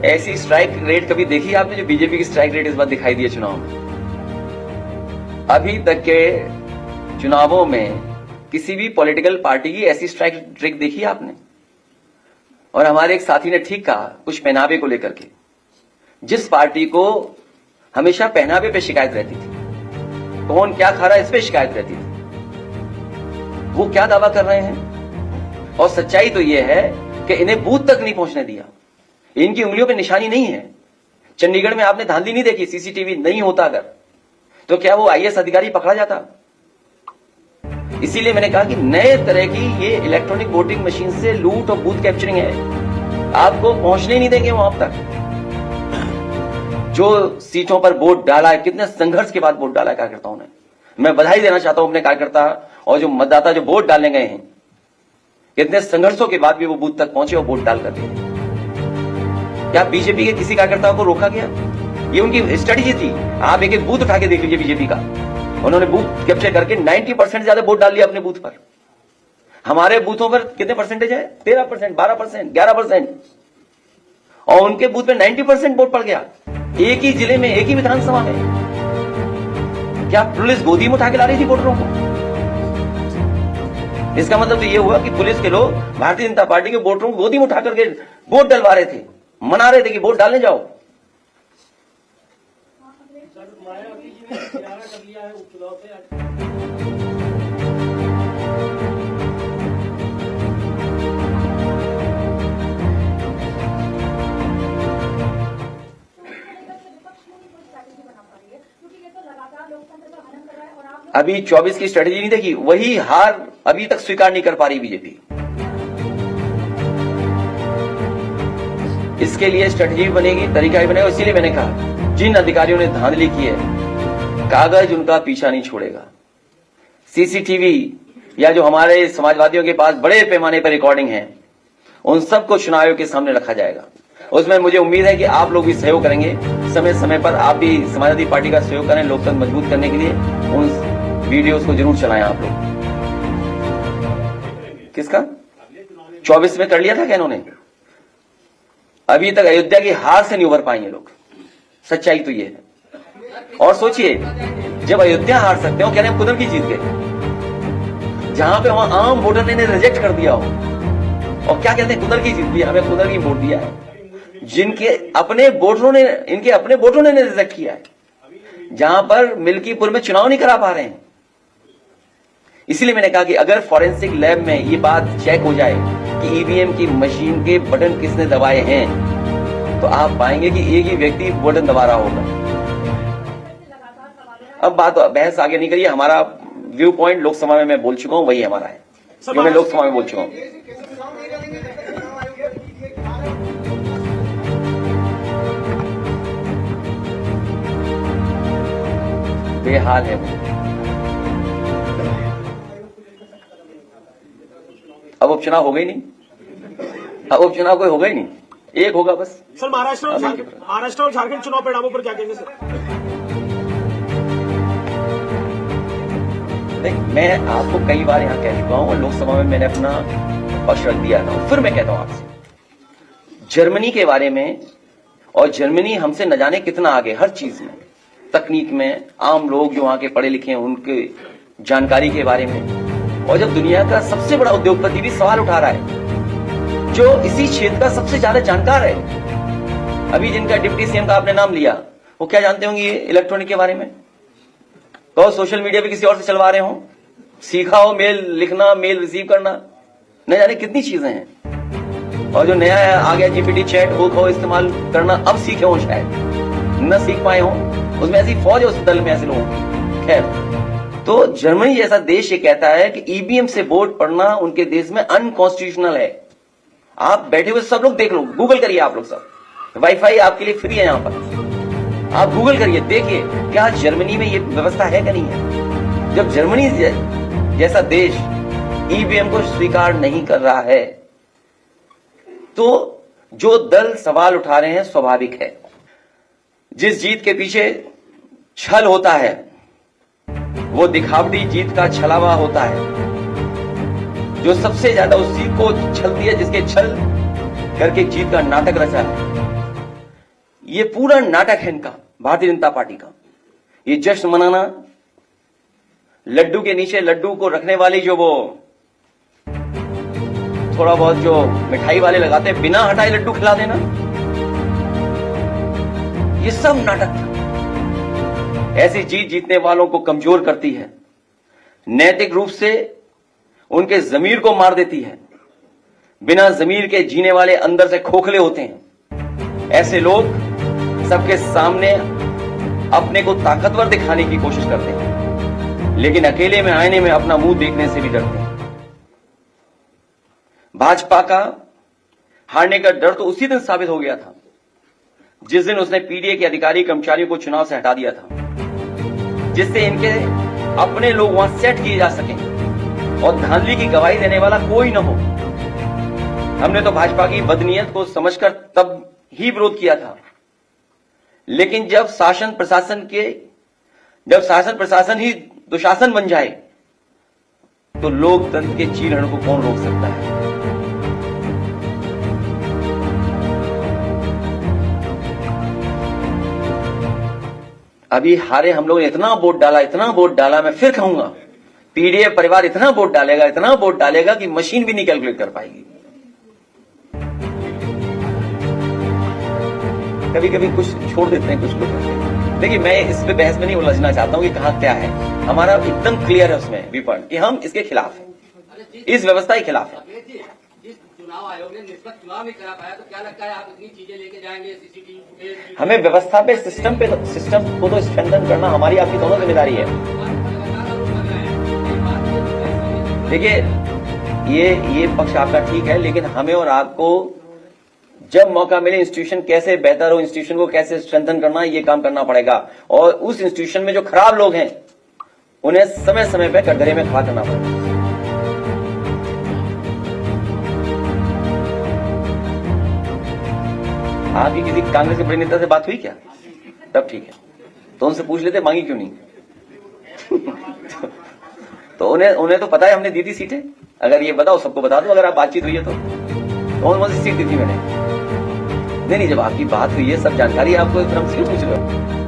ऐसी strike rate कभी देखी आपने जो बीजेपी की स्ट्राइक रेट इस बार दिखाई दी है चुनाव में? अभी तक के चुनावों में किसी भी पॉलिटिकल पार्टी की ऐसी स्ट्राइक रेट देखी आपने? और हमारे एक साथी ने ठीक कहा कुछ पहनावे को लेकर के, जिस पार्टी को हमेशा पहनावे पे शिकायत रहती थी, कौन क्या खा रहा है इस पे शिकायत रहती थी, वो क्या दावा कर रहे हैं? और सच्चाई तो यह है कि इन्हें बूथ तक नहीं पहुंचने दिया। इनकी उंगलियों पे निशानी नहीं है। चंडीगढ़ में आपने धांधली नहीं देखी, सीसीटीवी नहीं होता अगर, तो क्या वो आईएएस अधिकारी पकड़ा जाता? इसीलिए मैंने कहा कि नए तरह की ये इलेक्ट्रॉनिक वोटिंग मशीन से लूट और बूथ कैप्चरिंग है। आपको पहुंचने नहीं देंगे वहां तक। जो सीटों पर वोट डाला है, कितने संघर्ष के बाद वोट डाला है कार्यकर्ताओं ने। मैं बधाई देना चाहता हूं अपने कार्यकर्ता और जो मतदाता जो वोट डालने गए हैं, कितने संघर्षों के बाद भी वो बूथ तक पहुंचे और वोट डाल करके। क्या बीजेपी के किसी कार्यकर्ता को रोका गया? ये उनकी स्ट्रेटेजी थी। आप एक एक बूथ उठा के देख लीजिए बीजेपी का, उन्होंने बूथ कैप्चर करके 90% से ज्यादा वोट डाल लिया अपने बूथ पर। हमारे बूथों पर कितने परसेंटेज है? 13%, 12%, 11%, और उनके बूथ में 90% वोट पड़ गया। एक ही जिले में, एक ही विधानसभा में। क्या पुलिस गोदी में उठा के ला रही थी वोटरों को? इसका मतलब तो ये हुआ कि पुलिस के लोग भारतीय जनता पार्टी के वोटरों को गोदी में उठा करके वोट डलवा रहे थे, मना रहे थे कि वोट डालने जाओ। अभी 24 की स्ट्रेटेजी नहीं देखी, वही हार अभी तक स्वीकार नहीं कर पा रही बीजेपी। इसके लिए स्ट्रेटेजी बनेगी, तरीका भी बनेगा। इसीलिए मैंने कहा जिन अधिकारियों ने धांधली की है, कागज उनका पीछा नहीं छोड़ेगा। सीसीटीवी या जो हमारे समाजवादियों के पास बड़े पैमाने पर रिकॉर्डिंग है, उन सबको चुनाव आयोग के सामने रखा जाएगा। उसमें मुझे उम्मीद है कि आप लोग भी सहयोग करेंगे। समय समय पर आप भी समाजवादी पार्टी का सहयोग करें लोकतंत्र मजबूत करने के लिए। उन वीडियोस को जरूर चलाएं आप लोग। किसका 24 में कर लिया था क्या इन्होंने? अभी तक अयोध्या की हार से नहीं उभर पाएंगे लोग। सच्चाई तो ये है। और सोचिए, जब अयोध्या हार सकते हो, कह रहे हैं कुदर की जीत गए, जहां पे वहां आम वोटर ने रिजेक्ट कर दिया हो, और क्या कहते हैं कुदर की जीत दी, हमें कुदर की वोट दिया है। जिनके अपने वोटरों ने, इनके अपने वोटरों ने रिजेक्ट किया है, जहां पर मिल्कीपुर में चुनाव नहीं करा पा रहे हैं। इसलिए मैंने कहा कि अगर फॉरेंसिक लैब में ये बात चेक हो जाए कि ईवीएम की मशीन के बटन किसने दबाए हैं, तो आप पाएंगे कि एक ही व्यक्ति बटन दबा रहा होगा। अब बात बहस आगे नहीं करिए। हमारा व्यू पॉइंट लोकसभा में मैं बोल चुका हूं, वही हमारा है जो मैं लोकसभा में बोल चुका हूं। बेहाल है वो। अब उपचुनाव हो गई नहीं, अब उपचुनाव कोई होगा ही नहीं, एक होगा बस। सर महाराष्ट्र और झारखंड चुनाव परिणामों पर क्या कहेंगे सर? मैं आपको कई बार यहां कह चुका हूं और लोकसभा में मैंने अपना पक्ष रख दिया था, फिर मैं कहता हूं आपसे, जर्मनी के बारे में, और जर्मनी हमसे न जाने कितना आगे हर चीज में, तकनीक में, आम लोग जो वहां के पढ़े लिखे हैं उनके जानकारी के बारे में। और जब दुनिया का सबसे बड़ा उद्योगपति भी सवाल उठा रहा है, जो इसी क्षेत्र का सबसे ज्यादा जानकार है, अभी जिनका डिप्टी सीएम का आपने नाम लिया, वो क्या जानते होंगे ये इलेक्ट्रॉनिक के बारे में? तो सोशल मीडिया पे किसी और से चलवा रहे हो, सीखा हो मेल लिखना, मेल रिसीव करना, न जाने कितनी चीजें हैं। और जो नया आ गया जीपीटी चैट, वो इस्तेमाल करना अब सीखे हो, शायद न सीख पाए हो। उसमें ऐसी फौज है उस दल में ऐसे लोगों की। खैर, तो जर्मनी जैसा देश ये कहता है कि ईवीएम से वोट पड़ना उनके देश में अनकॉन्स्टिट्यूशनल है। आप बैठे हुए सब लोग देख लो, गूगल करिए आप लोग सब, वाईफाई आपके लिए फ्री है यहां पर, आप गूगल करिए, देखिए क्या जर्मनी में ये व्यवस्था है कि नहीं है। जब जर्मनी जैसा देश ईवीएम को स्वीकार नहीं कर रहा है, तो जो दल सवाल उठा रहे हैं स्वाभाविक है। जिस जीत के पीछे छल होता है, वो दिखावटी जीत का छलावा होता है। जो सबसे ज्यादा उस जीत को छलती है, जिसके छल करके जीत का नाटक रचा है, ये पूरा नाटक है इनका, भारतीय जनता पार्टी का। ये जश्न मनाना, लड्डू के नीचे लड्डू को रखने वाली जो वो थोड़ा बहुत जो मिठाई वाले लगाते हैं, बिना हटाए लड्डू खिला देना, ये सब नाटक था। ऐसी जीत जीतने वालों को कमजोर करती है, नैतिक रूप से उनके जमीर को मार देती है। बिना जमीर के जीने वाले अंदर से खोखले होते हैं। ऐसे लोग सबके सामने अपने को ताकतवर दिखाने की कोशिश करते हैं, लेकिन अकेले में आईने में अपना मुंह देखने से भी डरते हैं। भाजपा का हारने का डर तो उसी दिन साबित हो गया था जिस दिन उसने पीडीए के अधिकारी कर्मचारियों को चुनाव से हटा दिया था, जिससे इनके अपने लोग वहां सेट किए जा सकें और धांधली की गवाही देने वाला कोई न हो। हमने तो भाजपा की बदनीयत को समझकर तब ही विरोध किया था, लेकिन जब शासन प्रशासन ही दुशासन बन जाए तो लोकतंत्र के चीरहरण को कौन रोक सकता है। अभी हारे हम लोगों ने इतना वोट डाला, मैं फिर कहूंगा पीडीए परिवार इतना वोट डालेगा कि मशीन भी नहीं कैलकुलेट कर पाएगी। कभी कभी कुछ छोड़ देते हैं कुछ लोग। देखिए, मैं इस पे बहस में नहीं उलझना चाहता हूं कि कहां क्या है। हमारा एकदम क्लियर है उसमें विपण कि हम इसके खिलाफ हैं, इस व्यवस्था के खिलाफ है। चुनाव आयोग ने निष्पक्ष चुनाव नहीं करा पाया, तो क्या लगता है आप इतनी चीजें लेके जाएंगे सीसीटीवी फुटेज? हमें व्यवस्था पे सिस्टम को तो स्ट्रेंथन करना हमारी आपकी दोनों जिम्मेदारी है। देखिए, ये पक्ष आपका ठीक है, लेकिन हमें और आपको जब मौका मिले इंस्टीट्यूशन कैसे बेहतर हो, इंस्टीट्यूशन को कैसे स्ट्रेंथन करना, ये काम करना पड़ेगा। और उस इंस्टीट्यूशन में जो खराब लोग हैं उन्हें समय समय पर कटघरे में खड़ा करना पड़ेगा। आपकी किसी कांग्रेस के बड़े नेता से बात हुई क्या? तब ठीक है, तो उनसे पूछ लेते मांगी क्यों नहीं। तो उन्हें तो पता है हमने दी थी सीटें। अगर ये बताओ, सबको बता दो अगर आप बातचीत हुई है तो कौन सी सीट दी थी मैंने? नहीं, जब आपकी बात हुई है, सब जानकारी आपको, फिर हम क्यों पूछ रहे हो?